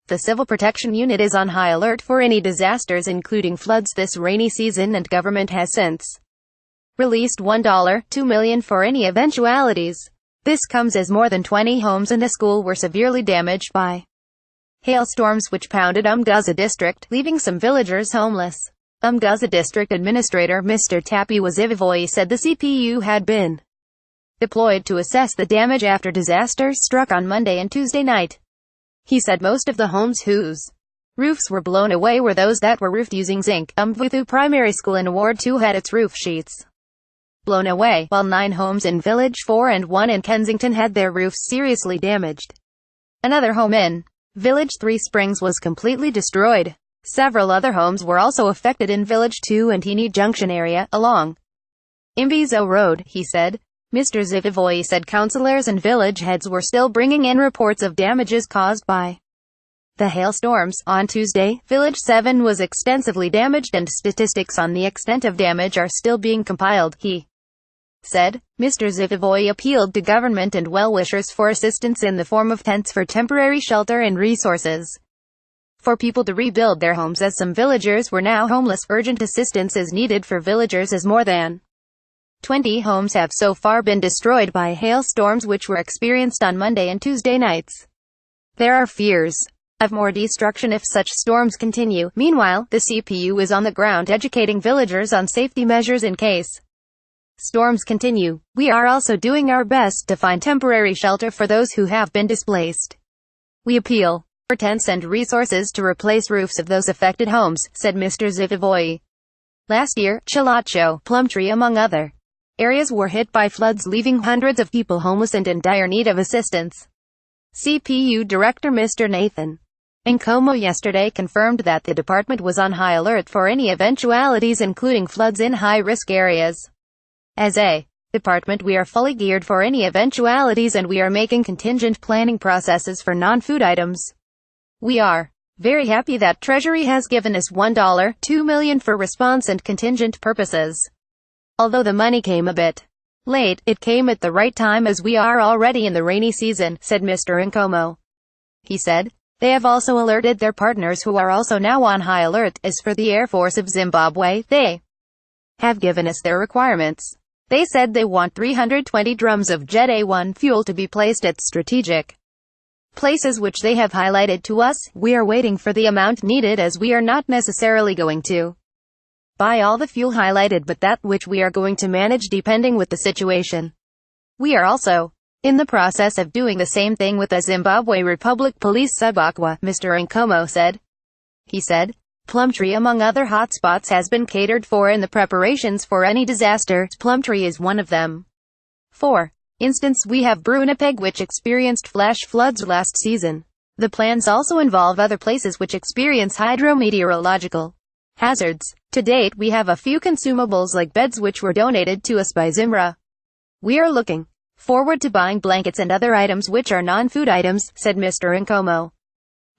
The Civil Protection Unit is on high alert for any disasters including floods this rainy season, and government has since released $1.2 million for any eventualities. This comes as more than 20 homes and a school were severely damaged by hailstorms which pounded Gaza district, leaving some villagers homeless. Gaza district administrator Mr. Tapi Wazivoy said the CPU had been deployed to assess the damage after disasters struck on Monday and Tuesday night. He said most of the homes whose roofs were blown away were those that were roofed using zinc. Mvuthu Primary School in Ward 2 had its roof sheets blown away, while 9 homes in Village 4 and 1 in Kensington had their roofs seriously damaged. Another home in Village 3 Springs was completely destroyed. Several other homes were also affected in Village 2 and Teeny Junction area, along Imbizo Road, he said. Mr. Zivivoy said councillors and village heads were still bringing in reports of damages caused by the hailstorms. On Tuesday, Village 7 was extensively damaged and statistics on the extent of damage are still being compiled, he said. Mr. Zivivoy appealed to government and well-wishers for assistance in the form of tents for temporary shelter and resources for people to rebuild their homes as some villagers were now homeless. Urgent assistance is needed for villagers as more than 20 homes have so far been destroyed by hailstorms which were experienced on Monday and Tuesday nights. There are fears of more destruction if such storms continue. Meanwhile, the CPU is on the ground educating villagers on safety measures in case storms continue. We are also doing our best to find temporary shelter for those who have been displaced. We appeal for tents and resources to replace roofs of those affected homes, said Mr. Zivivoy. Last year, Chilacho, Plumtree among other areas were hit by floods, leaving hundreds of people homeless and in dire need of assistance. CPU Director Mr. Nathan Nkomo yesterday confirmed that the department was on high alert for any eventualities including floods in high-risk areas. As a department, we are fully geared for any eventualities and we are making contingent planning processes for non-food items. We are very happy that Treasury has given us $1.2 million for response and contingent purposes. Although the money came a bit late, it came at the right time as we are already in the rainy season, said Mr. Nkomo. He said, they have also alerted their partners who are also now on high alert. As for the Air Force of Zimbabwe, they have given us their requirements. They said they want 320 drums of Jet A1 fuel to be placed at strategic places which they have highlighted to us. We are waiting for the amount needed as we are not necessarily going to buy all the fuel highlighted but that which we are going to manage depending with the situation. We are also in the process of doing the same thing with the Zimbabwe Republic Police Subakwa, Mr. Nkomo said. He said, Plumtree among other hotspots has been catered for in the preparations for any disaster. Plumtree is one of them. For instance, we have Brunipeg which experienced flash floods last season. The plans also involve other places which experience hydrometeorological hazards. To date, we have a few consumables like beds which were donated to us by Zimra. We are looking forward to buying blankets and other items which are non-food items, said Mr. Nkomo.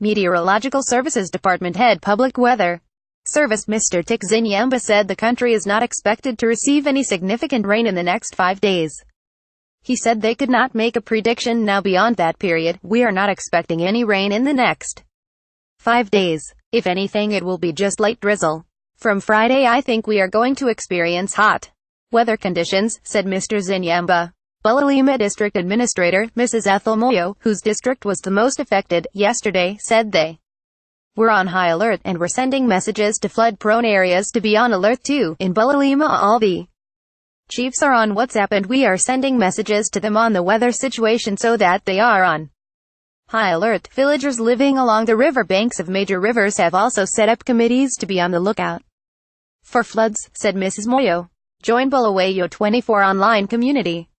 Meteorological Services Department Head Public Weather Service Mr. Tikzinyamba said the country is not expected to receive any significant rain in the next 5 days. He said they could not make a prediction now beyond that period. We are not expecting any rain in the next 5 days. If anything, it will be just light drizzle. From Friday I think we are going to experience hot weather conditions, said Mr. Zinyamba. Bulalima District Administrator, Mrs. Ethel Moyo, whose district was the most affected, yesterday, said they were on high alert and were sending messages to flood-prone areas to be on alert too. In Bulalima all the chiefs are on WhatsApp and we are sending messages to them on the weather situation so that they are on high alert. Villagers living along the river banks of major rivers have also set up committees to be on the lookout for floods, said Mrs. Moyo. Join Bulawayo 24 online community.